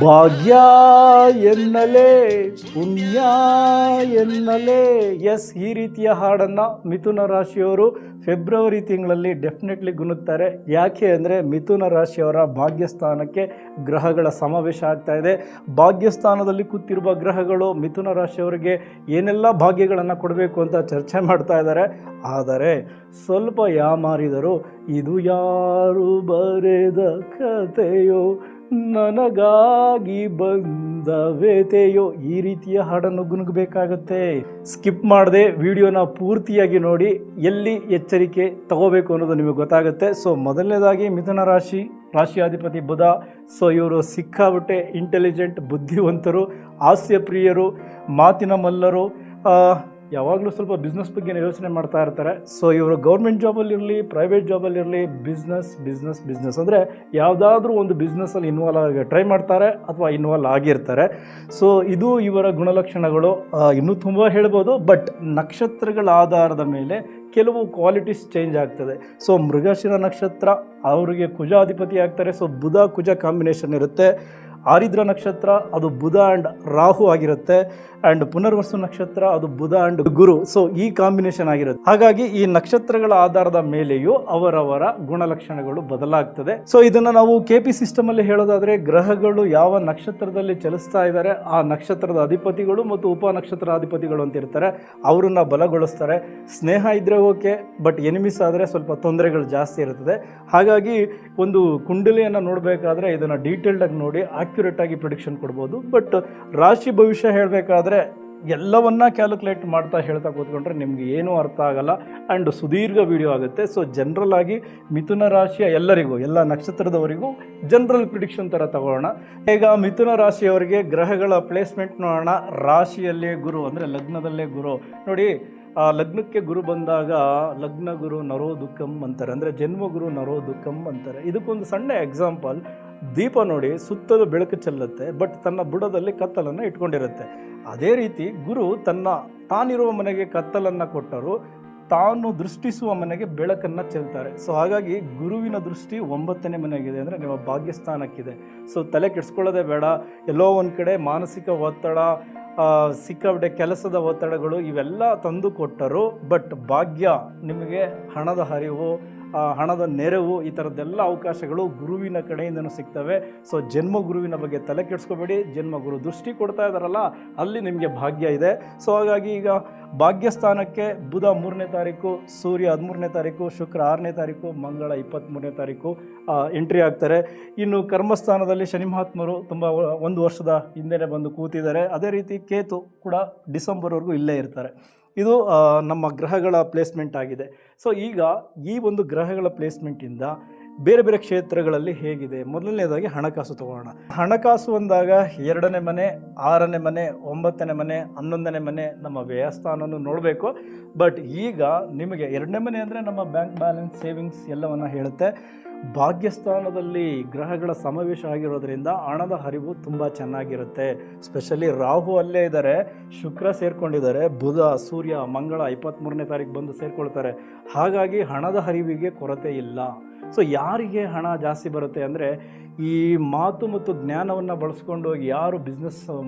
ಭಾಗ್ಯ ಎನ್ನಲೇ ಪುಣ್ಯ ಎನ್ನಲೇ. ಎಸ್, ಈ ರೀತಿಯ ಹಾಡನ್ನು ಮಿಥುನ ರಾಶಿಯವರು ಫೆಬ್ರವರಿ ತಿಂಗಳಲ್ಲಿ ಡೆಫಿನೆಟ್ಲಿ ಗುನುಗ್ತಾರೆ. ಯಾಕೆ ಅಂದರೆ ಮಿಥುನ ರಾಶಿಯವರ ಭಾಗ್ಯಸ್ಥಾನಕ್ಕೆ ಗ್ರಹಗಳ ಸಮಾವೇಶ ಆಗ್ತಾ ಇದೆ. ಭಾಗ್ಯಸ್ಥಾನದಲ್ಲಿ ಕೂತಿರುವ ಗ್ರಹಗಳು ಮಿಥುನ ರಾಶಿಯವರಿಗೆ ಏನೆಲ್ಲ ಭಾಗ್ಯಗಳನ್ನು ಕೊಡಬೇಕು ಅಂತ ಚರ್ಚೆ ಮಾಡ್ತಾ ಇದ್ದಾರೆ. ಆದರೆ ಸ್ವಲ್ಪ ಯಾಮಾರಿದರು. ಇದು ಯಾರು ಬರೆದ ಕಥೆಯೋ, ನನಗಾಗಿ ಬಂದ ವ್ಯಥೆಯೋ, ಈ ರೀತಿಯ ಹಾಡನ್ನು ಗುನುಗಬೇಕಾಗತ್ತೆ. ಸ್ಕಿಪ್ ಮಾಡದೆ ವಿಡಿಯೋನ ಪೂರ್ತಿಯಾಗಿ ನೋಡಿ, ಎಲ್ಲಿ ಎಚ್ಚರಿಕೆ ತಗೋಬೇಕು ಅನ್ನೋದು ನಿಮಗೆ ಗೊತ್ತಾಗುತ್ತೆ. ಸೊ ಮೊದಲನೇದಾಗಿ ಮಿಥುನ ರಾಶಿಯಾಧಿಪತಿ ಬುಧ. ಸೊ ಇವರು ಸಿಕ್ಕಾಬಿಟ್ಟೆ ಇಂಟೆಲಿಜೆಂಟ್, ಬುದ್ಧಿವಂತರು, ಹಾಸ್ಯ ಪ್ರಿಯರು, ಮಾತಿನ ಮಲ್ಲರು, ಯಾವಾಗಲೂ ಸ್ವಲ್ಪ ಬಿಸ್ನೆಸ್ ಬಗ್ಗೆ ಯೋಚನೆ ಮಾಡ್ತಾ ಇರ್ತಾರೆ. ಸೊ ಇವರು ಗೌರ್ಮೆಂಟ್ ಜಾಬಲ್ಲಿರಲಿ, ಪ್ರೈವೇಟ್ ಜಾಬಲ್ಲಿರಲಿ, ಬಿಸ್ನೆಸ್ ಅಂದರೆ ಯಾವುದಾದ್ರೂ ಒಂದು ಬಿಸ್ನೆಸ್ಸಲ್ಲಿ ಇನ್ವಾಲ್ವ್ ಆಗಿ ಟ್ರೈ ಮಾಡ್ತಾರೆ ಅಥವಾ ಇನ್ವಾಲ್ವ್ ಆಗಿರ್ತಾರೆ. ಸೊ ಇದು ಇವರ ಗುಣಲಕ್ಷಣಗಳು. ಇನ್ನೂ ತುಂಬ ಹೇಳ್ಬೋದು, ಬಟ್ ನಕ್ಷತ್ರಗಳ ಆಧಾರದ ಮೇಲೆ ಕೆಲವು ಕ್ವಾಲಿಟೀಸ್ ಚೇಂಜ್ ಆಗ್ತದೆ. ಸೊ ಮೃಗಶಿರ ನಕ್ಷತ್ರ ಅವರಿಗೆ ಕುಜಾಧಿಪತಿ ಆಗ್ತಾರೆ. ಸೊ ಬುಧ ಕುಜ ಕಾಂಬಿನೇಷನ್ ಇರುತ್ತೆ. ಆರಿದ್ರ ನಕ್ಷತ್ರ ಅದು ಬುಧ ಆ್ಯಂಡ್ ರಾಹು ಆಗಿರುತ್ತೆ. ಆ್ಯಂಡ್ ಪುನರ್ವಸು ನಕ್ಷತ್ರ ಅದು ಬುಧ ಆ್ಯಂಡ್ ಗುರು. ಸೊ ಈ ಕಾಂಬಿನೇಷನ್ ಆಗಿರುತ್ತೆ. ಹಾಗಾಗಿ ಈ ನಕ್ಷತ್ರಗಳ ಆಧಾರದ ಮೇಲೆಯೂ ಅವರವರ ಗುಣಲಕ್ಷಣಗಳು ಬದಲಾಗ್ತದೆ. ಸೊ ಇದನ್ನು ನಾವು KP ಸಿಸ್ಟಮಲ್ಲಿ ಹೇಳೋದಾದರೆ, ಗ್ರಹಗಳು ಯಾವ ನಕ್ಷತ್ರದಲ್ಲಿ ಚಲಿಸ್ತಾ ಇದ್ದಾರೆ ಆ ನಕ್ಷತ್ರದ ಅಧಿಪತಿಗಳು ಮತ್ತು ಉಪ ನಕ್ಷತ್ರ ಅಧಿಪತಿಗಳು ಅಂತ ಇರ್ತಾರೆ, ಅವರನ್ನು ಬಲಗೊಳಿಸ್ತಾರೆ. ಸ್ನೇಹ ಇದ್ದರೆ ಓಕೆ, ಬಟ್ ಎನಿಮಿಸ್ ಆದರೆ ಸ್ವಲ್ಪ ತೊಂದರೆಗಳು ಜಾಸ್ತಿ ಇರ್ತದೆ. ಹಾಗಾಗಿ ಒಂದು ಕುಂಡಲಿಯನ್ನು ನೋಡಬೇಕಾದ್ರೆ ಇದನ್ನು ಡೀಟೇಲ್ಡಾಗಿ ನೋಡಿ ಆಕ್ಯುರೇಟಾಗಿ ಪ್ರಿಡಿಕ್ಷನ್ ಕೊಡ್ಬೋದು. ಬಟ್ ರಾಶಿ ಭವಿಷ್ಯ ಹೇಳಬೇಕಾದ್ರೆ ಎಲ್ಲವನ್ನ ಕ್ಯಾಲ್ಕುಲೇಟ್ ಮಾಡ್ತಾ ಹೇಳ್ತಾ ಕೂತ್ಕೊಂಡ್ರೆ ನಿಮಗೆ ಏನೂ ಅರ್ಥ ಆಗಲ್ಲ ಆ್ಯಂಡ್ ಸುದೀರ್ಘ ವಿಡಿಯೋ ಆಗುತ್ತೆ. ಸೊ ಜನರಲ್ ಆಗಿ ಮಿಥುನ ರಾಶಿಯ ಎಲ್ಲರಿಗೂ, ಎಲ್ಲ ನಕ್ಷತ್ರದವರಿಗೂ ಜನರಲ್ ಪ್ರಿಡಿಕ್ಷನ್ ಥರ ತಗೊಳ್ಳೋಣ. ಈಗ ಮಿಥುನ ರಾಶಿಯವರಿಗೆ ಗ್ರಹಗಳ ಪ್ಲೇಸ್ಮೆಂಟ್ ನೋಡೋಣ. ರಾಶಿಯಲ್ಲೇ ಗುರು ಅಂದರೆ ಲಗ್ನದಲ್ಲೇ ಗುರು ನೋಡಿ. ಲಗ್ನಕ್ಕೆ ಗುರು ಬಂದಾಗ ಲಗ್ನ ಗುರು ನರೋ ದುಃಖಂ ಅಂತಾರೆ, ಅಂದರೆ ಜನ್ಮಗುರು ನರೋ ದುಃಖಂ ಅಂತಾರೆ. ಇದಕ್ಕೊಂದು ಸಣ್ಣ ಎಕ್ಸಾಂಪಲ್, ದೀಪ ನೋಡಿ ಸುತ್ತಲೂ ಬೆಳಕು ಚೆಲ್ಲುತ್ತೆ, ಬಟ್ ತನ್ನ ಬುಡದಲ್ಲಿ ಕತ್ತಲನ್ನು ಇಟ್ಕೊಂಡಿರುತ್ತೆ. ಅದೇ ರೀತಿ ಗುರು ತಾನಿರುವ ಮನೆಗೆ ಕತ್ತಲನ್ನು ಕೊಟ್ಟರು, ತಾನು ದೃಷ್ಟಿಸುವ ಮನೆಗೆ ಬೆಳಕನ್ನು ಚೆಲ್ತಾರೆ. ಸೊ ಹಾಗಾಗಿ ಗುರುವಿನ ದೃಷ್ಟಿ 9ನೇ ಮನೆಗಿದೆ, ಅಂದರೆ ನಿಮ್ಮ ಭಾಗ್ಯಸ್ಥಾನಕ್ಕಿದೆ. ಸೊ ತಲೆ ಕೆಡಿಸ್ಕೊಳ್ಳೋದೇ ಬೇಡ. ಎಲ್ಲೋ ಒಂದು ಕಡೆ ಮಾನಸಿಕ ಒತ್ತಡ, ಸಿಕ್ಕಾಬಿಟ್ಟೆ ಕೆಲಸದ ಒತ್ತಡಗಳು ಇವೆಲ್ಲ ತಂದು ಕೊಟ್ಟರು, ಬಟ್ ಭಾಗ್ಯ ನಿಮಗೆ ಹಣದ ಹರಿವು, ಹಣದ ನೆರವು, ಈ ಥರದ್ದೆಲ್ಲ ಅವಕಾಶಗಳು ಗುರುವಿನ ಕಡೆಯಿಂದನೂ ಸಿಗ್ತವೆ. ಸೊ ಜನ್ಮ ಗುರುವಿನ ಬಗ್ಗೆ ತಲೆ ಕೆಡಿಸ್ಕೋಬೇಡಿ. ಜನ್ಮ ಗುರು ದೃಷ್ಟಿ ಕೊಡ್ತಾ ಇದ್ದಾರಲ್ಲ, ಅಲ್ಲಿ ನಿಮಗೆ ಭಾಗ್ಯ ಇದೆ. ಸೊ ಹಾಗಾಗಿ ಈಗ ಭಾಗ್ಯಸ್ಥಾನಕ್ಕೆ ಬುಧ 3ನೇ ತಾರೀಕು, ಸೂರ್ಯ 13ನೇ ತಾರೀಕು, ಶುಕ್ರ 6ನೇ ತಾರೀಕು, ಮಂಗಳ 23ನೇ ತಾರೀಕು ಎಂಟ್ರಿ ಆಗ್ತಾರೆ. ಇನ್ನು ಕರ್ಮಸ್ಥಾನದಲ್ಲಿ ಶನಿ ಮಹಾತ್ಮರು ತುಂಬ 1 ವರ್ಷದ ಹಿಂದೆನೇ ಬಂದು ಕೂತಿದ್ದಾರೆ. ಅದೇ ರೀತಿ ಕೇತು ಕೂಡ ಡಿಸೆಂಬರ್ವರೆಗೂ ಇಲ್ಲೇ ಇರ್ತಾರೆ. ಇದು ನಮ್ಮ ಗ್ರಹಗಳ ಪ್ಲೇಸ್ಮೆಂಟ್ ಆಗಿದೆ. ಸೊ ಈಗ ಈ ಒಂದು ಗ್ರಹಗಳ ಪ್ಲೇಸ್ಮೆಂಟಿಂದ ಬೇರೆ ಬೇರೆ ಕ್ಷೇತ್ರಗಳಲ್ಲಿ ಹೇಗಿದೆ. ಮೊದಲನೇದಾಗಿ ಹಣಕಾಸು ತಗೊಳ್ಳೋಣ. ಹಣಕಾಸು ಅಂದಾಗ 2ನೇ ಮನೆ, 6ನೇ ಮನೆ, 9ನೇ ಮನೆ, 11ನೇ ಮನೆ ನಮ್ಮ ವ್ಯಯಸ್ಥಾನವನ್ನು ನೋಡಬೇಕು. ಬಟ್ ಈಗ ನಿಮಗೆ 2ನೇ ಮನೆ ಅಂದರೆ ನಮ್ಮ ಬ್ಯಾಂಕ್ ಬ್ಯಾಲೆನ್ಸ್, ಸೇವಿಂಗ್ಸ್ ಎಲ್ಲವನ್ನು ಹೇಳುತ್ತೆ. ಭಾಗ್ಯಸ್ಥಾನದಲ್ಲಿ ಗ್ರಹಗಳ ಸಮಾವೇಶ ಆಗಿರೋದ್ರಿಂದ ಹಣದ ಹರಿವು ತುಂಬ ಚೆನ್ನಾಗಿರುತ್ತೆ. ಸ್ಪೆಷಲಿ ರಾಹು ಅಲ್ಲೇ ಇದ್ದಾರೆ, ಶುಕ್ರ ಸೇರ್ಕೊಂಡಿದ್ದಾರೆ, ಬುಧ, ಸೂರ್ಯ, ಮಂಗಳ 23ನೇ ತಾರೀಕು ಬಂದು ಸೇರ್ಕೊಳ್ತಾರೆ. ಹಾಗಾಗಿ ಹಣದ ಹರಿವಿಗೆ ಕೊರತೆ ಇಲ್ಲ. ಸೊ ಯಾರಿಗೆ ಹಣ ಜಾಸ್ತಿ ಬರುತ್ತೆ ಅಂದರೆ, ಈ ಮಾತು ಮತ್ತು ಜ್ಞಾನವನ್ನು ಬಳಸ್ಕೊಂಡು ಯಾರು ಬಿಸ್ನೆಸ್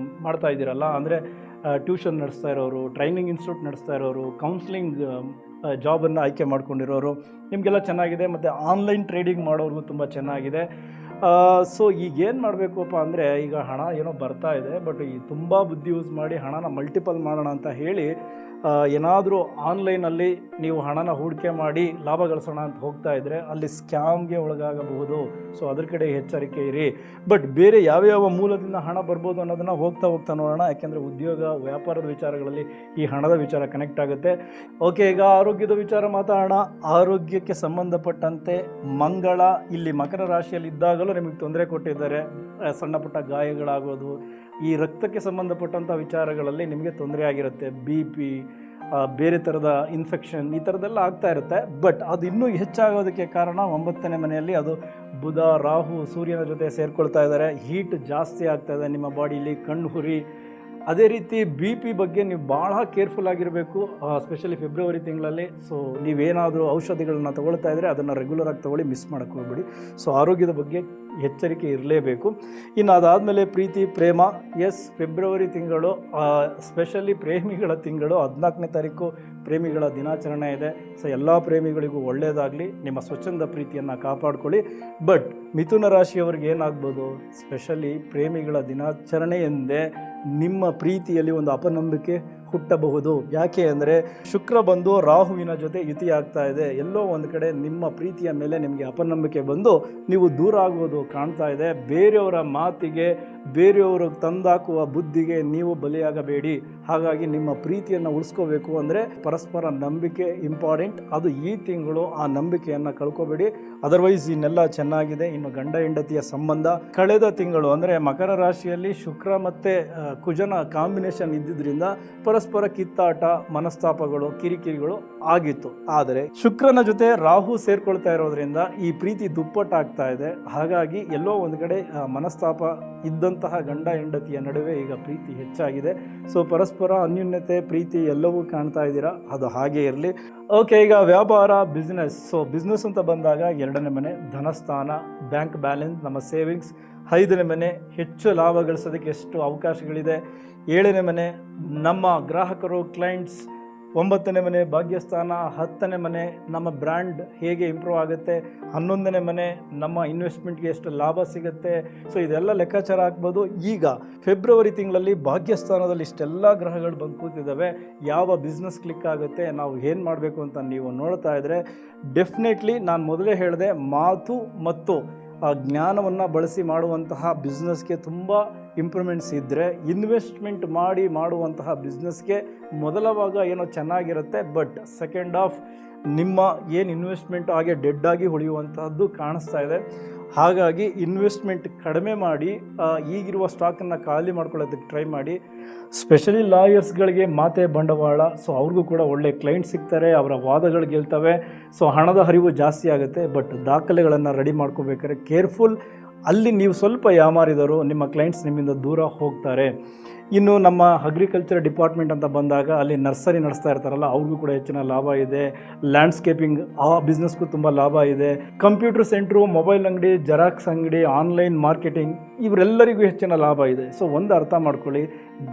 ಮಾಡ್ತಾ ಇದ್ದೀರಲ್ಲ, ಅಂದರೆ ಟ್ಯೂಷನ್ ನಡೆಸ್ತಾ ಇರೋರು, ಟ್ರೈನಿಂಗ್ ಇನ್ಸ್ಟಿಟ್ಯೂಟ್ ನಡೆಸ್ತಾ ಇರೋರು, ಕೌನ್ಸ್ಲಿಂಗ್ ಜಾಬನ್ನು ಆಯ್ಕೆ ಮಾಡ್ಕೊಂಡಿರೋರು, ನಿಮಗೆಲ್ಲ ಚೆನ್ನಾಗಿದೆ. ಮತ್ತು ಆನ್ಲೈನ್ ಟ್ರೇಡಿಂಗ್ ಮಾಡೋರಿಗೂ ತುಂಬ ಚೆನ್ನಾಗಿದೆ. ಸೊ ಈಗೇನು ಮಾಡಬೇಕಪ್ಪ ಅಂದರೆ, ಈಗ ಹಣ ಏನೋ ಬರ್ತಾ ಇದೆ, ಬಟ್ ಈ ತುಂಬ ಬುದ್ಧಿ ಯೂಸ್ ಮಾಡಿ ಹಣನ ಮಲ್ಟಿಪಲ್ ಮಾಡೋಣ ಅಂತ ಹೇಳಿ ಏನಾದರೂ ಆನ್ಲೈನಲ್ಲಿ ನೀವು ಹಣನ ಹೂಡಿಕೆ ಮಾಡಿ ಲಾಭ ಗಳಿಸೋಣ ಅಂತ ಹೋಗ್ತಾ ಇದ್ದರೆ ಅಲ್ಲಿ ಸ್ಕ್ಯಾಮ್ಗೆ ಒಳಗಾಗಬಹುದು. ಸೊ ಅದ್ರ ಕಡೆ ಎಚ್ಚರಿಕೆ ಇರಿ. ಬಟ್ ಬೇರೆ ಯಾವ್ಯಾವ ಮೂಲದಿಂದ ಹಣ ಬರ್ಬೋದು ಅನ್ನೋದನ್ನು ಹೋಗ್ತಾ ನೋಡೋಣ. ಯಾಕೆಂದರೆ ಉದ್ಯೋಗ, ವ್ಯಾಪಾರದ ವಿಚಾರಗಳಲ್ಲಿ ಈ ಹಣದ ವಿಚಾರ ಕನೆಕ್ಟ್ ಆಗುತ್ತೆ. ಓಕೆ, ಈಗ ಆರೋಗ್ಯದ ವಿಚಾರ ಮಾತಾಡೋಣ. ಆರೋಗ್ಯಕ್ಕೆ ಸಂಬಂಧಪಟ್ಟಂತೆ ಮಂಗಳ ಇಲ್ಲಿ ಮಕರ ರಾಶಿಯಲ್ಲಿ ಇದ್ದಾಗಲೂ ನಿಮಗೆ ತೊಂದರೆ ಕೊಟ್ಟಿದ್ದಾರೆ. ಸಣ್ಣ ಪುಟ್ಟ ಗಾಯಗಳಾಗೋದು, ಈ ರಕ್ತಕ್ಕೆ ಸಂಬಂಧಪಟ್ಟಂಥ ವಿಚಾರಗಳಲ್ಲಿ ನಿಮಗೆ ತೊಂದರೆ ಆಗಿರುತ್ತೆ. BP, ಬೇರೆ ಥರದ ಇನ್ಫೆಕ್ಷನ್, ಈ ಥರದ್ದೆಲ್ಲ ಆಗ್ತಾ ಇರುತ್ತೆ. ಬಟ್ ಅದು ಇನ್ನೂ ಹೆಚ್ಚಾಗೋದಕ್ಕೆ ಕಾರಣ 9ನೇ ಮನೆಯಲ್ಲಿ ಅದು ಬುಧ, ರಾಹು, ಸೂರ್ಯನ ಜೊತೆ ಸೇರ್ಕೊಳ್ತಾ ಇದ್ದಾರೆ. ಹೀಟ್ ಜಾಸ್ತಿ ಆಗ್ತಾ ಇದೆ ನಿಮ್ಮ ಬಾಡಿಲಿ, ಕಣ್ಣು ಹುರಿ. ಅದೇ ರೀತಿ BP ಬಗ್ಗೆ ನೀವು ಭಾಳ ಕೇರ್ಫುಲ್ ಆಗಿರಬೇಕು, ಸ್ಪೆಷಲಿ ಫೆಬ್ರವರಿ ತಿಂಗಳಲ್ಲಿ. ಸೊ ನೀವೇನಾದರೂ ಔಷಧಿಗಳನ್ನ ತೊಗೊಳ್ತಾ ಇದ್ದರೆ ಅದನ್ನು ರೆಗ್ಯುಲರಾಗಿ ತೊಗೊಳ್ಳಿ, ಮಿಸ್ ಮಾಡೋಕ್ಕೆ ಹೋಗ್ಬೇಡಿ. ಸೊ ಆರೋಗ್ಯದ ಬಗ್ಗೆ ಎಚ್ಚರಿಕೆ ಇರಲೇಬೇಕು. ಇನ್ನು ಅದಾದಮೇಲೆ ಪ್ರೀತಿ ಪ್ರೇಮ, ಎಸ್ ಫೆಬ್ರವರಿ ತಿಂಗಳು ಸ್ಪೆಷಲಿ ಪ್ರೇಮಿಗಳ ತಿಂಗಳು. 14ನೇ ತಾರೀಕು ಪ್ರೇಮಿಗಳ ದಿನಾಚರಣೆ ಇದೆ. ಸೊ ಎಲ್ಲ ಪ್ರೇಮಿಗಳಿಗೂ ಒಳ್ಳೆಯದಾಗಲಿ, ನಿಮ್ಮ ಸ್ವಚ್ಛಂದ ಪ್ರೀತಿಯನ್ನು ಕಾಪಾಡ್ಕೊಳ್ಳಿ. ಬಟ್ ಮಿಥುನ ರಾಶಿಯವರಿಗೆ ಏನಾಗ್ಬೋದು, ಸ್ಪೆಷಲಿ ಪ್ರೇಮಿಗಳ ದಿನಾಚರಣೆ ಎಂದೇ ನಿಮ್ಮ ಪ್ರೀತಿಯಲ್ಲಿ ಒಂದು ಅಪನಂಬಿಕೆ ಹುಟ್ಟಬಹುದು. ಯಾಕೆ ಅಂದರೆ ಶುಕ್ರ ಬಂದು ರಾಹುವಿನ ಜೊತೆ ಯುತಿ ಆಗ್ತಾ ಇದೆ. ಎಲ್ಲೋ ಒಂದು ಕಡೆ ನಿಮ್ಮ ಪ್ರೀತಿಯ ಮೇಲೆ ನಿಮಗೆ ಅಪನಂಬಿಕೆ ಬಂದು ನೀವು ದೂರ ಆಗೋದು ಕಾಣ್ತಾ ಇದೆ. ಬೇರೆಯವರ ಮಾತಿಗೆ, ಬೇರೆಯವರು ತಂದಾಕುವ ಬುದ್ಧಿಗೆ ನೀವು ಬಲಿಯಾಗಬೇಡಿ. ಹಾಗಾಗಿ ನಿಮ್ಮ ಪ್ರೀತಿಯನ್ನು ಉಳಿಸ್ಕೋಬೇಕು ಅಂದರೆ ಪರಸ್ಪರ ನಂಬಿಕೆ ಇಂಪಾರ್ಟೆಂಟ್. ಅದು ಈ ತಿಂಗಳು ಆ ನಂಬಿಕೆಯನ್ನು ಕಳ್ಕೊಬೇಡಿ. ಅದರ್ವೈಸ್ ಇನ್ನೆಲ್ಲ ಚೆನ್ನಾಗಿದೆ. ಇನ್ನು ಗಂಡ ಹೆಂಡತಿಯ ಸಂಬಂಧ ಕಳೆದ ತಿಂಗಳು ಅಂದರೆ ಮಕರ ರಾಶಿಯಲ್ಲಿ ಶುಕ್ರ ಮತ್ತು ಕುಜನ ಕಾಂಬಿನೇಷನ್ ಇದ್ದಿದ್ದರಿಂದ ಪರಸ್ಪರ ಕಿತ್ತಾಟ, ಮನಸ್ತಾಪಗಳು, ಕಿರಿಕಿರಿಗಳು ಆಗಿತ್ತು. ಆದರೆ ಶುಕ್ರನ ಜೊತೆ ರಾಹು ಸೇರ್ಕೊಳ್ತಾ ಇರೋದ್ರಿಂದ ಈ ಪ್ರೀತಿ ದುಪ್ಪಟ್ಟಾಗ್ತಾ ಇದೆ. ಹಾಗಾಗಿ ಎಲ್ಲೋ ಒಂದು ಕಡೆ ಮನಸ್ತಾಪ ಇದ್ದಂತಹ ಗಂಡ ಹೆಂಡತಿಯ ನಡುವೆ ಈಗ ಪ್ರೀತಿ ಹೆಚ್ಚಾಗಿದೆ. ಸೊ ಪರಸ್ಪರ ಅನ್ಯೂನ್ಯತೆ, ಪ್ರೀತಿ ಎಲ್ಲವೂ ಕಾಣ್ತಾ ಇದ್ದೀರಾ, ಅದು ಹಾಗೆ ಇರಲಿ. ಓಕೆ, ಈಗ ವ್ಯಾಪಾರ, ಬಿಸ್ನೆಸ್. ಸೊ ಬಿಸ್ನೆಸ್ ಅಂತ ಬಂದಾಗ 2ನೇ ಮನೆ ಧನಸ್ಥಾನ, ಬ್ಯಾಂಕ್ ಬ್ಯಾಲೆನ್ಸ್, ನಮ್ಮ ಸೇವಿಂಗ್ಸ್. 5ನೇ ಮನೆ ಹೆಚ್ಚು ಲಾಭ ಗಳಿಸೋದಕ್ಕೆ ಎಷ್ಟು ಅವಕಾಶಗಳಿದೆ. 7ನೇ ಮನೆ ನಮ್ಮ ಗ್ರಾಹಕರು, ಕ್ಲೈಂಟ್ಸ್. 9ನೇ ಮನೆ ಭಾಗ್ಯಸ್ಥಾನ. 10ನೇ ಮನೆ ನಮ್ಮ ಬ್ರ್ಯಾಂಡ್ ಹೇಗೆ ಇಂಪ್ರೂವ್ ಆಗುತ್ತೆ. 11ನೇ ಮನೆ ನಮ್ಮ ಇನ್ವೆಸ್ಟ್ಮೆಂಟ್ಗೆ ಎಷ್ಟು ಲಾಭ ಸಿಗುತ್ತೆ. ಸೊ ಇದೆಲ್ಲ ಲೆಕ್ಕಾಚಾರ ಹಾಕ್ಬೋದು. ಈಗ ಫೆಬ್ರವರಿ ತಿಂಗಳಲ್ಲಿ ಭಾಗ್ಯಸ್ಥಾನದಲ್ಲಿ ಇಷ್ಟೆಲ್ಲ ಗ್ರಹಗಳು ಬಂದು ಕೂತಿದ್ದಾವೆ. ಯಾವ ಬಿಸ್ನೆಸ್ ಕ್ಲಿಕ್ ಆಗುತ್ತೆ, ನಾವು ಏನು ಮಾಡಬೇಕು ಅಂತ ನೀವು ನೋಡ್ತಾ ಇದ್ದರೆ ಡೆಫಿನೆಟ್ಲಿ ನಾನು ಮೊದಲೇ ಹೇಳಿದೆ, ಮಾತು ಮತ್ತು ಆ ಜ್ಞಾನವನ್ನು ಬಳಸಿ ಮಾಡುವಂತಹ ಬಿಸ್ನೆಸ್ಗೆ ತುಂಬ ಇಂಪ್ರೂವ್ಮೆಂಟ್ಸ್ ಇದ್ದರೆ, ಇನ್ವೆಸ್ಟ್ಮೆಂಟ್ ಮಾಡಿ ಮಾಡುವಂತಹ ಬಿಸ್ನೆಸ್ಗೆ ಮೊದಲ ಭಾಗ ಏನೋ ಚೆನ್ನಾಗಿರುತ್ತೆ, ಬಟ್ ಸೆಕೆಂಡ್ ಹಾಫ್ ನಿಮ್ಮ ಏನು ಇನ್ವೆಸ್ಟ್ಮೆಂಟ್ ಹಾಗೆ ಡೆಡ್ ಆಗಿ ಉಳಿಯುವಂತಹದ್ದು ಕಾಣಿಸ್ತಾ ಇದೆ. ಹಾಗಾಗಿ ಇನ್ವೆಸ್ಟ್ಮೆಂಟ್ ಕಡಿಮೆ ಮಾಡಿ ಈಗಿರುವ ಸ್ಟಾಕನ್ನು ಖಾಲಿ ಮಾಡ್ಕೊಳ್ಳೋದಕ್ಕೆ ಟ್ರೈ ಮಾಡಿ. ಸ್ಪೆಷಲಿ ಲಾಯರ್ಸ್ಗಳಿಗೆ ಮಾತೆ ಬಂಡವಾಳ. ಸೊ ಅವ್ರಿಗೂ ಕೂಡ ಒಳ್ಳೆ ಕ್ಲೈಂಟ್ ಸಿಗ್ತಾರೆ, ಅವರ ವಾದಗಳು ಗೆಲ್ತವೆ. ಸೊ ಹಣದ ಹರಿವು ಜಾಸ್ತಿ ಆಗುತ್ತೆ. ಬಟ್ ದಾಖಲೆಗಳನ್ನು ರೆಡಿ ಮಾಡ್ಕೋಬೇಕಾದ್ರೆ ಕೇರ್ಫುಲ್. ಅಲ್ಲಿ ನೀವು ಸ್ವಲ್ಪ ಯಾಮಾರಿದರು, ನಿಮ್ಮ ಕ್ಲೈಂಟ್ಸ್ ನಿಮ್ಮಿಂದ ದೂರ ಹೋಗ್ತಾರೆ. ಇನ್ನು ನಮ್ಮ ಅಗ್ರಿಕಲ್ಚರ್ ಡಿಪಾರ್ಟ್ಮೆಂಟ್ ಅಂತ ಬಂದಾಗ ಅಲ್ಲಿ ನರ್ಸರಿ ನಡೆಸ್ತಾ ಇರ್ತಾರಲ್ಲ, ಅವ್ರಿಗೂ ಕೂಡ ಹೆಚ್ಚಿನ ಲಾಭ ಇದೆ. ಲ್ಯಾಂಡ್ಸ್ಕೇಪಿಂಗ್ ಆ ಬಿಸ್ನೆಸ್ಗೂ ತುಂಬ ಲಾಭ ಇದೆ. ಕಂಪ್ಯೂಟರ್ ಸೆಂಟ್ರು, ಮೊಬೈಲ್ ಅಂಗಡಿ, ಜೆರಾಕ್ಸ್ ಅಂಗಡಿ, ಆನ್ಲೈನ್ ಮಾರ್ಕೆಟಿಂಗ್, ಇವರೆಲ್ಲರಿಗೂ ಹೆಚ್ಚಿನ ಲಾಭ ಇದೆ. ಸೊ ಒಂದು ಅರ್ಥ ಮಾಡ್ಕೊಳ್ಳಿ,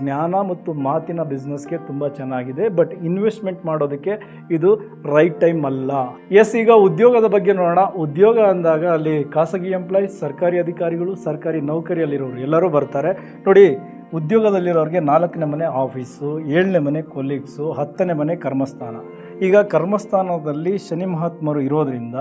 ಜ್ಞಾನ ಮತ್ತು ಮಾತಿನ ಬಿಸ್ನೆಸ್ಗೆ ತುಂಬ ಚೆನ್ನಾಗಿದೆ. ಬಟ್ ಇನ್ವೆಸ್ಟ್ಮೆಂಟ್ ಮಾಡೋದಕ್ಕೆ ಇದು ರೈಟ್ ಟೈಮ್ ಅಲ್ಲ. ಎಸ್, ಈಗ ಉದ್ಯೋಗದ ಬಗ್ಗೆ ನೋಡೋಣ. ಉದ್ಯೋಗ ಅಂದಾಗ ಅಲ್ಲಿ ಖಾಸಗಿ ಎಂಪ್ಲಾಯೀಸ್, ಸರ್ಕಾರಿ ಅಧಿಕಾರಿಗಳು, ಸರ್ಕಾರಿ ನೌಕರಿಯಲ್ಲಿರೋರು ಎಲ್ಲರೂ ಬರ್ತಾರೆ ನೋಡಿ. ಉದ್ಯೋಗದಲ್ಲಿರೋರಿಗೆ 4ನೇ ಮನೆ ಆಫೀಸು, 7ನೇ ಮನೆ ಕೊಲೀಗ್ಸು, 10ನೇ ಮನೆ ಕರ್ಮಸ್ಥಾನ. ಈಗ ಕರ್ಮಸ್ಥಾನದಲ್ಲಿ ಶನಿ ಮಹಾತ್ಮರು ಇರೋದ್ರಿಂದ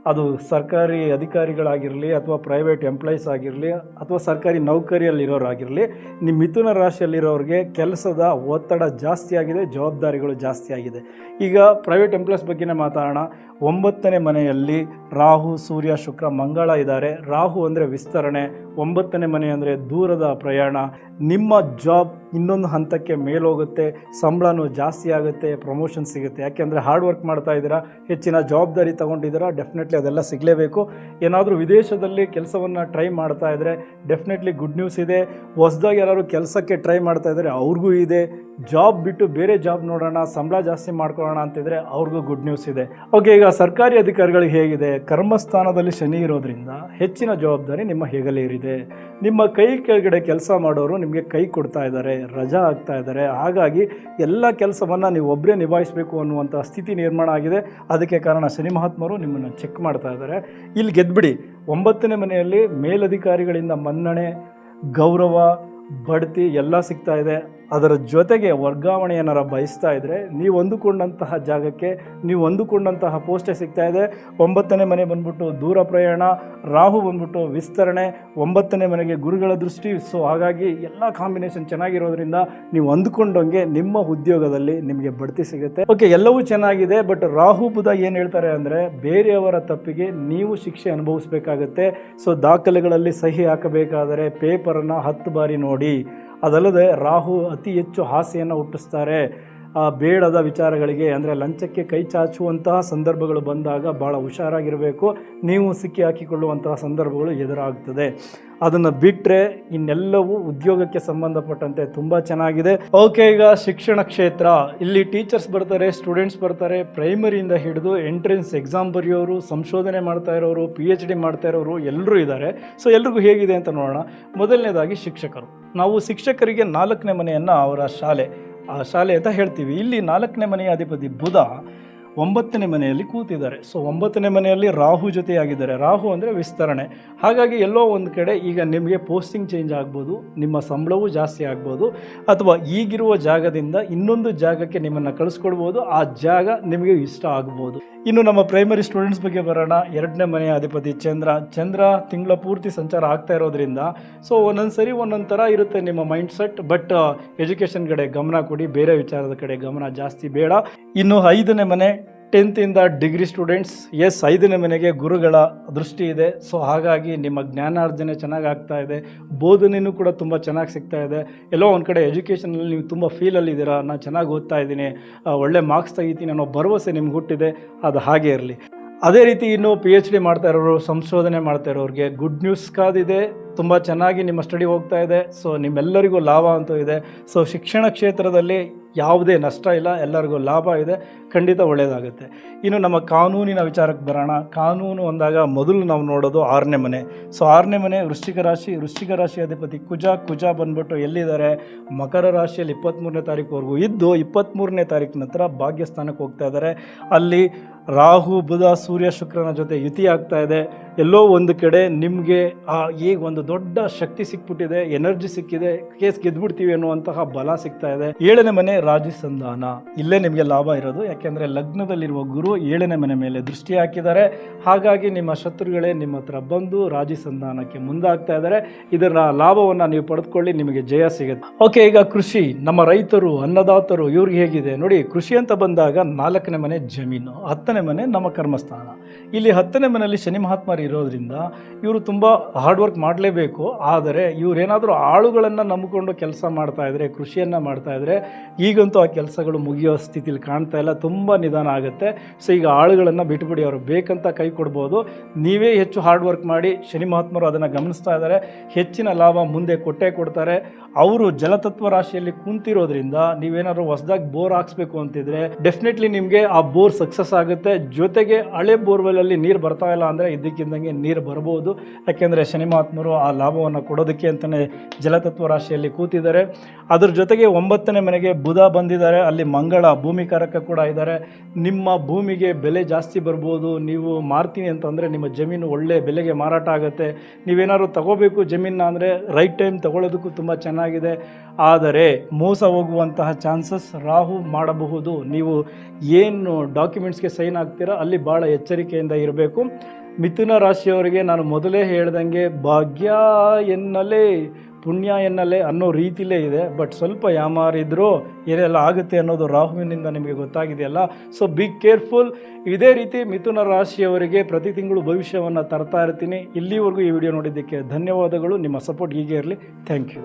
ಅದು ಸರ್ಕಾರಿ ಅಧಿಕಾರಿಗಳಾಗಿರಲಿ ಅಥವಾ ಪ್ರೈವೇಟ್ ಎಂಪ್ಲಾಯೀಸ್ ಆಗಿರಲಿ ಅಥವಾ ಸರ್ಕಾರಿ ನೌಕರಿಯಲ್ಲಿರೋರಾಗಿರಲಿ, ನಿಮ್ಮ ಮಿಥುನ ರಾಶಿಯಲ್ಲಿರೋರಿಗೆ ಕೆಲಸದ ಒತ್ತಡ ಜಾಸ್ತಿ ಆಗಿದೆ, ಜವಾಬ್ದಾರಿಗಳು ಜಾಸ್ತಿ ಆಗಿದೆ. ಈಗ ಪ್ರೈವೇಟ್ ಎಂಪ್ಲಾಯೀಸ್ ಬಗ್ಗೆನೇ ಮಾತಾಡೋಣ. 9ನೇ ಮನೆಯಲ್ಲಿ ರಾಹು, ಸೂರ್ಯ, ಶುಕ್ರ, ಮಂಗಳ ಇದ್ದಾರೆ. ರಾಹು ಅಂದರೆ ವಿಸ್ತರಣೆ, 9ನೇ ಮನೆ ಅಂದರೆ ದೂರದ ಪ್ರಯಾಣ. ನಿಮ್ಮ ಜಾಬ್ ಇನ್ನೊಂದು ಹಂತಕ್ಕೆ ಮೇಲೋಗುತ್ತೆ, ಸಂಬಳನೂ ಜಾಸ್ತಿ ಆಗುತ್ತೆ, ಪ್ರಮೋಷನ್ ಸಿಗುತ್ತೆ. ಯಾಕೆಂದರೆ ಹಾರ್ಡ್ ವರ್ಕ್ ಮಾಡ್ತಾ ಇದ್ದೀರಾ, ಹೆಚ್ಚಿನ ಜವಾಬ್ದಾರಿ ತೊಗೊಂಡಿದ್ದೀರಾ, ಡೆಫಿನೆಟ್ಲಿ ಅದೆಲ್ಲ ಸಿಗಲೇಬೇಕು. ಏನಾದರೂ ವಿದೇಶದಲ್ಲಿ ಕೆಲಸವನ್ನು ಟ್ರೈ ಮಾಡ್ತಾ ಇದ್ದರೆ ಡೆಫಿನೆಟ್ಲಿ ಗುಡ್ ನ್ಯೂಸ್ ಇದೆ. ಹೊಸದಾಗಿ ಯಾರು ಕೆಲಸಕ್ಕೆ ಟ್ರೈ ಮಾಡ್ತಾ ಇದ್ದಾರೆ ಅವ್ರಿಗೂ ಇದೆ. ಜಾಬ್ ಬಿಟ್ಟು ಬೇರೆ ಜಾಬ್ ನೋಡೋಣ, ಸಂಬಳ ಜಾಸ್ತಿ ಮಾಡ್ಕೊಳ್ಳೋಣ ಅಂತಿದ್ರೆ ಅವ್ರಿಗೂ ಗುಡ್ ನ್ಯೂಸ್ ಇದೆ. ಓಕೆ, ಈಗ ಸರ್ಕಾರಿ ಅಧಿಕಾರಿಗಳಿಗೆ ಹೇಗಿದೆ? ಕರ್ಮಸ್ಥಾನದಲ್ಲಿ ಶನಿ ಇರೋದ್ರಿಂದ ಹೆಚ್ಚಿನ ಜವಾಬ್ದಾರಿ ನಿಮ್ಮ ಹೆಗಲೇರಿದೆ. ನಿಮ್ಮ ಕೈ ಕೆಳಗಡೆ ಕೆಲಸ ಮಾಡೋರು ನಿಮಗೆ ಕೈ ಕೊಡ್ತಾ ಇದ್ದಾರೆ, ರಜಾ ಆಗ್ತಾ ಇದ್ದಾರೆ. ಹಾಗಾಗಿ ಎಲ್ಲ ಕೆಲಸವನ್ನು ನೀವು ಒಬ್ಬರೇ ನಿಭಾಯಿಸಬೇಕು ಅನ್ನುವಂಥ ಸ್ಥಿತಿ ನಿರ್ಮಾಣ ಆಗಿದೆ. ಅದಕ್ಕೆ ಕಾರಣ ಶನಿ ಮಹಾತ್ಮರು ನಿಮ್ಮನ್ನು ಚೆಕ್ ಮಾಡ್ತಾ ಇದ್ದಾರೆ. ಇಲ್ಲಿ ಗೆದ್ಬಿಡಿ. 9ನೇ ಮನೆಯಲ್ಲಿ ಮೇಲಧಿಕಾರಿಗಳಿಂದ ಮನ್ನಣೆ, ಗೌರವ, ಬಡ್ತಿ ಎಲ್ಲ ಸಿಗ್ತಾ ಇದೆ. ಅದರ ಜೊತೆಗೆ ವರ್ಗಾವಣೆ ಏನಾರ ಬಯಸ್ತಾ ಇದ್ದರೆ ನೀವು ಅಂದುಕೊಂಡಂತಹ ಜಾಗಕ್ಕೆ, ನೀವು ಅಂದುಕೊಂಡಂತಹ ಪೋಸ್ಟೇ ಸಿಗ್ತಾ ಇದೆ. 9ನೇ ಮನೆ ಬಂದ್ಬಿಟ್ಟು ದೂರ ಪ್ರಯಾಣ, ರಾಹು ಬಂದ್ಬಿಟ್ಟು ವಿಸ್ತರಣೆ, 9ನೇ ಮನೆಗೆ ಗುರುಗಳ ದೃಷ್ಟಿ. ಸೊ ಹಾಗಾಗಿ ಎಲ್ಲ ಕಾಂಬಿನೇಷನ್ ಚೆನ್ನಾಗಿರೋದ್ರಿಂದ ನೀವು ಅಂದುಕೊಂಡಂಗೆ ನಿಮ್ಮ ಉದ್ಯೋಗದಲ್ಲಿ ನಿಮಗೆ ಬಡ್ತಿ ಸಿಗುತ್ತೆ. ಓಕೆ, ಎಲ್ಲವೂ ಚೆನ್ನಾಗಿದೆ. ಬಟ್ ರಾಹು ಬುಧ ಏನು ಹೇಳ್ತಾರೆ ಅಂದರೆ ಬೇರೆಯವರ ತಪ್ಪಿಗೆ ನೀವು ಶಿಕ್ಷೆ ಅನುಭವಿಸಬೇಕಾಗತ್ತೆ. ಸೊ ದಾಖಲೆಗಳಲ್ಲಿ ಸಹಿ ಹಾಕಬೇಕಾದರೆ ಪೇಪರನ್ನು 10 ಬಾರಿ ನೋಡಿ. ಅದಲ್ಲದೆ ರಾಹು ಅತಿ ಹೆಚ್ಚು ಆಸೆಯನ್ನು ಹುಟ್ಟಿಸ್ತಾರೆ. ಬೇಡದ ವಿಚಾರಗಳಿಗೆ ಅಂದರೆ ಲಂಚಕ್ಕೆ ಕೈ ಚಾಚುವಂತಹ ಸಂದರ್ಭಗಳು ಬಂದಾಗ ಭಾಳ ಹುಷಾರಾಗಿರಬೇಕು. ನೀವು ಸಿಕ್ಕಿ ಹಾಕಿಕೊಳ್ಳುವಂತಹ ಸಂದರ್ಭಗಳು ಎದುರಾಗ್ತದೆ. ಅದನ್ನು ಬಿಟ್ಟರೆ ಇನ್ನೆಲ್ಲವೂ ಉದ್ಯೋಗಕ್ಕೆ ಸಂಬಂಧಪಟ್ಟಂತೆ ತುಂಬ ಚೆನ್ನಾಗಿದೆ. ಓಕೆ, ಈಗ ಶಿಕ್ಷಣ ಕ್ಷೇತ್ರ, ಇಲ್ಲಿ ಟೀಚರ್ಸ್ ಬರ್ತಾರೆ, ಸ್ಟೂಡೆಂಟ್ಸ್ ಬರ್ತಾರೆ, ಪ್ರೈಮರಿಯಿಂದ ಹಿಡಿದು ಎಂಟ್ರೆನ್ಸ್ ಎಕ್ಸಾಮ್ ಬರೆಯೋರು, ಸಂಶೋಧನೆ ಮಾಡ್ತಾ ಇರೋರು, PhD ಮಾಡ್ತಾ ಇರೋರು ಎಲ್ಲರೂ ಇದ್ದಾರೆ. ಸೊ ಎಲ್ರಿಗೂ ಹೇಗಿದೆ ಅಂತ ನೋಡೋಣ. ಮೊದಲನೇದಾಗಿ ಶಿಕ್ಷಕರು. ನಾವು ಶಿಕ್ಷಕರಿಗೆ 4ನೇ ಮನೆಯನ್ನು ಅವರ ಶಾಲೆ ಅಂತ ಹೇಳ್ತೀವಿ. ಇಲ್ಲಿ 4ನೇ ಮನೆಯ ಅಧಿಪತಿ ಬುಧ 9ನೇ ಮನೆಯಲ್ಲಿ ಕೂತಿದ್ದಾರೆ. ಸೊ 9ನೇ ಮನೆಯಲ್ಲಿ ರಾಹು ಜೊತೆಯಾಗಿದ್ದಾರೆ. ರಾಹು ಅಂದರೆ ವಿಸ್ತರಣೆ. ಹಾಗಾಗಿ ಎಲ್ಲೋ ಒಂದು ಕಡೆ ಈಗ ನಿಮಗೆ ಪೋಸ್ಟಿಂಗ್ ಚೇಂಜ್ ಆಗ್ಬೋದು, ನಿಮ್ಮ ಸಂಬಳವೂ ಜಾಸ್ತಿ ಆಗ್ಬೋದು, ಅಥವಾ ಈಗಿರುವ ಜಾಗದಿಂದ ಇನ್ನೊಂದು ಜಾಗಕ್ಕೆ ನಿಮ್ಮನ್ನು ಕಳಿಸ್ಕೊಡ್ಬೋದು. ಆ ಜಾಗ ನಿಮಗೆ ಇಷ್ಟ ಆಗ್ಬೋದು. ಇನ್ನು ನಮ್ಮ ಪ್ರೈಮರಿ ಸ್ಟೂಡೆಂಟ್ಸ್ ಬಗ್ಗೆ ಬರೋಣ. 2ನೇ ಮನೆಯ ಅಧಿಪತಿ ಚಂದ್ರ ತಿಂಗಳ ಪೂರ್ತಿ ಸಂಚಾರ ಆಗ್ತಾ ಇರೋದ್ರಿಂದ ಸೊ ಒಂದೊಂದು ಸರಿ ಒಂದೊಂದು ಥರ ಇರುತ್ತೆ ನಿಮ್ಮ ಮೈಂಡ್ ಸೆಟ್. ಬಟ್ ಎಜುಕೇಷನ್ ಕಡೆ ಗಮನ ಕೊಡಿ, ಬೇರೆ ವಿಚಾರದ ಕಡೆ ಗಮನ ಜಾಸ್ತಿ ಬೇಡ. ಇನ್ನು 5ನೇ ಮನೆ 10th ಇಂದ ಡಿಗ್ರಿ ಸ್ಟೂಡೆಂಟ್ಸ್. 5ನೇ ಮನೆಗೆ ಗುರುಗಳ ದೃಷ್ಟಿ ಇದೆ. ಸೊ ಹಾಗಾಗಿ ನಿಮ್ಮ ಜ್ಞಾನಾರ್ಜನೆ ಚೆನ್ನಾಗಿ ಆಗ್ತಾ ಇದೆ, ಬೋಧನೆಯೂ ಕೂಡ ತುಂಬ ಚೆನ್ನಾಗಿ ಸಿಗ್ತಾ ಇದೆ. ಎಲ್ಲೋ ಒಂದು ಕಡೆ ಎಜುಕೇಷನಲ್ಲಿ ನೀವು ತುಂಬ ಫೀಲಲ್ಲಿದ್ದೀರಾ, ನಾನು ಚೆನ್ನಾಗಿ ಓದ್ತಾ ಇದ್ದೀನಿ, ಒಳ್ಳೆ ಮಾರ್ಕ್ಸ್ ತೆಗಿತೀನಿ ಅನ್ನೋ ಭರವಸೆ ನಿಮ್ಗೆ ಹುಟ್ಟಿದೆ. ಅದು ಹಾಗೆ ಇರಲಿ. ಅದೇ ರೀತಿ ಇನ್ನು PhD ಮಾಡ್ತಾ ಇರೋರು, ಸಂಶೋಧನೆ ಮಾಡ್ತಾ ಇರೋರಿಗೆ ಗುಡ್ ನ್ಯೂಸ್ ಕಾದಿದೆ. ತುಂಬ ಚೆನ್ನಾಗಿ ನಿಮ್ಮ ಸ್ಟಡಿ ಹೋಗ್ತಾ ಇದೆ. ಸೊ ನಿಮ್ಮೆಲ್ಲರಿಗೂ ಲಾಭ ಅಂತೂ ಇದೆ. ಸೊ ಶಿಕ್ಷಣ ಕ್ಷೇತ್ರದಲ್ಲಿ ಯಾವುದೇ ನಷ್ಟ ಇಲ್ಲ, ಎಲ್ಲರಿಗೂ ಲಾಭ ಇದೆ, ಖಂಡಿತ ಒಳ್ಳೆಯದಾಗುತ್ತೆ. ಇನ್ನು ನಮ್ಮ ಕಾನೂನಿನ ವಿಚಾರಕ್ಕೆ ಬರೋಣ. ಕಾನೂನು ಅಂದಾಗ ಮೊದಲು ನಾವು ನೋಡೋದು 6ನೇ ಮನೆ. ಸೊ 6ನೇ ಮನೆ ವೃಶ್ಚಿಕ ರಾಶಿ ಅಧಿಪತಿ ಕುಜ ಬಂದ್ಬಿಟ್ಟು ಎಲ್ಲಿದ್ದಾರೆ, ಮಕರ ರಾಶಿಯಲ್ಲಿ 23ನೇ ತಾರೀಕುವರೆಗೂ ಇದ್ದು 23ನೇ ತಾರೀಕು ನಂತರ ಭಾಗ್ಯಸ್ಥಾನಕ್ಕೆ ಹೋಗ್ತಾ ಇದ್ದಾರೆ. ಅಲ್ಲಿ ರಾಹು ಬುಧ ಸೂರ್ಯ ಶುಕ್ರನ ಜೊತೆ ಯುತಿ ಆಗ್ತಾ ಇದೆ. ಎಲ್ಲೋ ಒಂದು ಕಡೆ ನಿಮಗೆ ಈಗ ಒಂದು ದೊಡ್ಡ ಶಕ್ತಿ ಸಿಕ್ಬಿಟ್ಟಿದೆ, ಎನರ್ಜಿ ಸಿಕ್ಕಿದೆ, ಕೇಸ್ ಗೆದ್ಬಿಡ್ತೀವಿ ಅನ್ನುವಂತಹ ಬಲ ಸಿಗ್ತಾ ಇದೆ. 7ನೇ ಮನೆ ರಾಜಸಂಧಾನ. ಇಲ್ಲೇ ನಿಮಗೆ ಲಾಭ ಇರೋದು, ಯಾಕೆಂದರೆ ಲಗ್ನದಲ್ಲಿರುವ ಗುರು 7ನೇ ಮನೆ ಮೇಲೆ ದೃಷ್ಟಿ ಹಾಕಿದ್ದಾರೆ. ಹಾಗಾಗಿ ನಿಮ್ಮ ಶತ್ರುಗಳೇ ನಿಮ್ಮ ಹತ್ರ ಬಂದು ರಾಜಸಂಧಾನಕ್ಕೆ ಮುಂದಾಗ್ತಾ ಇದ್ದಾರೆ. ಇದರ ಲಾಭವನ್ನು ನೀವು ಪಡೆದುಕೊಳ್ಳಿ, ನಿಮಗೆ ಜಯ ಸಿಗುತ್ತೆ. ಓಕೆ, ಈಗ ಕೃಷಿ, ನಮ್ಮ ರೈತರು, ಅನ್ನದಾತರು, ಇವ್ರಿಗೆ ಹೇಗಿದೆ ನೋಡಿ. ಕೃಷಿ ಅಂತ ಬಂದಾಗ 4ನೇ ಮನೆ ಜಮೀನು, 10ನೇ ಮನೆ ನಮ್ಮ ಕರ್ಮಸ್ಥಾನ. ಇಲ್ಲಿ 10ನೇ ಮನೆಯಲ್ಲಿ ಶನಿ ಮಹಾತ್ಮರು ಇರೋದ್ರಿಂದ ಇವರು ತುಂಬ ಹಾರ್ಡ್ ವರ್ಕ್ ಮಾಡಲೇಬೇಕು. ಆದರೆ ಇವರೇನಾದರೂ ಆಳುಗಳನ್ನು ನಂಬಿಕೊಂಡು ಕೆಲಸ ಮಾಡ್ತಾ ಇದ್ರೆ, ಕೃಷಿಯನ್ನು ಮಾಡ್ತಾ ಇದ್ರೆ, ಈಗಂತೂ ಆ ಕೆಲಸಗಳು ಮುಗಿಯೋ ಸ್ಥಿತಿಲಿ ಕಾಣ್ತಾ ಇಲ್ಲ, ತುಂಬ ನಿಧಾನ ಆಗುತ್ತೆ. ಸೊ ಈಗ ಆಳುಗಳನ್ನು ಬಿಟ್ಬಿಡಿ, ಅವರು ಬೇಕಂತ ಕೈ ಕೊಡ್ಬೋದು. ನೀವೇ ಹೆಚ್ಚು ಹಾರ್ಡ್ ವರ್ಕ್ ಮಾಡಿ. ಶನಿ ಮಹಾತ್ಮರು ಅದನ್ನು ಗಮನಿಸ್ತಾ ಇದ್ದಾರೆ. ಹೆಚ್ಚಿನ ಲಾಭ ಮುಂದೆ ಕೊಟ್ಟೇ ಕೊಡ್ತಾರೆ. ಅವರು ಜಲತತ್ವ ರಾಶಿಯಲ್ಲಿ ಕುಂತಿರೋದ್ರಿಂದ ನೀವೇನಾದ್ರು ಹೊಸದಾಗಿ ಬೋರ್ ಹಾಕ್ಸ್ಬೇಕು ಅಂತಿದ್ರೆ ಡೆಫಿನೆಟ್ಲಿ ನಿಮಗೆ ಆ ಬೋರ್ ಸಕ್ಸಸ್ ಆಗುತ್ತೆ. ಜೊತೆಗೆ ಹಳೆ ಬೋರ್ವೆಲಲ್ಲಿ ನೀರು ಬರ್ತಾ ಇಲ್ಲ ಅಂದರೆ ಇದಕ್ಕಿದ್ದಂಗೆ ನೀರು ಬರ್ಬೋದು. ಯಾಕೆಂದರೆ ಶನಿ ಮಹಾತ್ಮರು ಆ ಲಾಭವನ್ನು ಕೊಡೋದಕ್ಕೆ ಅಂತಲೇ ಜಲತತ್ವ ರಾಶಿಯಲ್ಲಿ ಕೂತಿದ್ದಾರೆ. ಅದ್ರ ಜೊತೆಗೆ 9ನೇ ಮನೆಗೆ ಬುಧ ಬಂದಿದ್ದಾರೆ. ಅಲ್ಲಿ ಮಂಗಳ ಭೂಮಿಕಾರಕ ಕೂಡ ಇದ್ದಾರೆ. ನಿಮ್ಮ ಭೂಮಿಗೆ ಬೆಲೆ ಜಾಸ್ತಿ ಬರ್ಬೋದು. ನೀವು ಮಾರ್ತೀನಿ ಅಂತಂದರೆ ನಿಮ್ಮ ಜಮೀನು ಒಳ್ಳೆ ಬೆಲೆಗೆ ಮಾರಾಟ ಆಗುತ್ತೆ. ನೀವೇನಾದ್ರು ತಗೋಬೇಕು ಜಮೀನ ಅಂದರೆ ರೈಟ್ ಟೈಮ್ ತಗೊಳ್ಳೋದಕ್ಕೂ ತುಂಬ ಚೆನ್ನಾಗಿದೆ. ಆದರೆ ಮೋಸ ಹೋಗುವಂತಹ ಚಾನ್ಸಸ್ ರಾಹು ಮಾಡಬಹುದು. ನೀವು ಏನು ಡಾಕ್ಯುಮೆಂಟ್ಸ್ಗೆ ಸೈನ್ ಆಗ್ತೀರಾ ಅಲ್ಲಿ ಭಾಳ ಎಚ್ಚರಿಕೆಯಿಂದ ಇರಬೇಕು. ಮಿಥುನ ರಾಶಿಯವರಿಗೆ ನಾನು ಮೊದಲೇ ಹೇಳ್ದಂಗೆ ಭಾಗ್ಯ ಎನ್ನಲೇ ಪುಣ್ಯ ಎನ್ನಲೇ ಅನ್ನೋ ರೀತಿಲೇ ಇದೆ. ಬಟ್ ಸ್ವಲ್ಪ ಯಾಮಾರಿದ್ರು ಏನೆಲ್ಲ ಆಗುತ್ತೆ ಅನ್ನೋದು ರಾಹುವಿನಿಂದ ನಿಮಗೆ ಗೊತ್ತಾಗಿದೆಯಲ್ಲ. So be careful. ಇದೇ ರೀತಿ ಮಿಥುನ ರಾಶಿಯವರಿಗೆ ಪ್ರತಿ ತಿಂಗಳು ಭವಿಷ್ಯವನ್ನು ತರ್ತಾ ಇರ್ತೀನಿ. ಇಲ್ಲಿವರೆಗೂ ಈ ವಿಡಿಯೋ ನೋಡಿದ್ದಕ್ಕೆ ಧನ್ಯವಾದಗಳು. ನಿಮ್ಮ ಸಪೋರ್ಟ್ ಹೀಗೆ ಇರಲಿ. Thank you.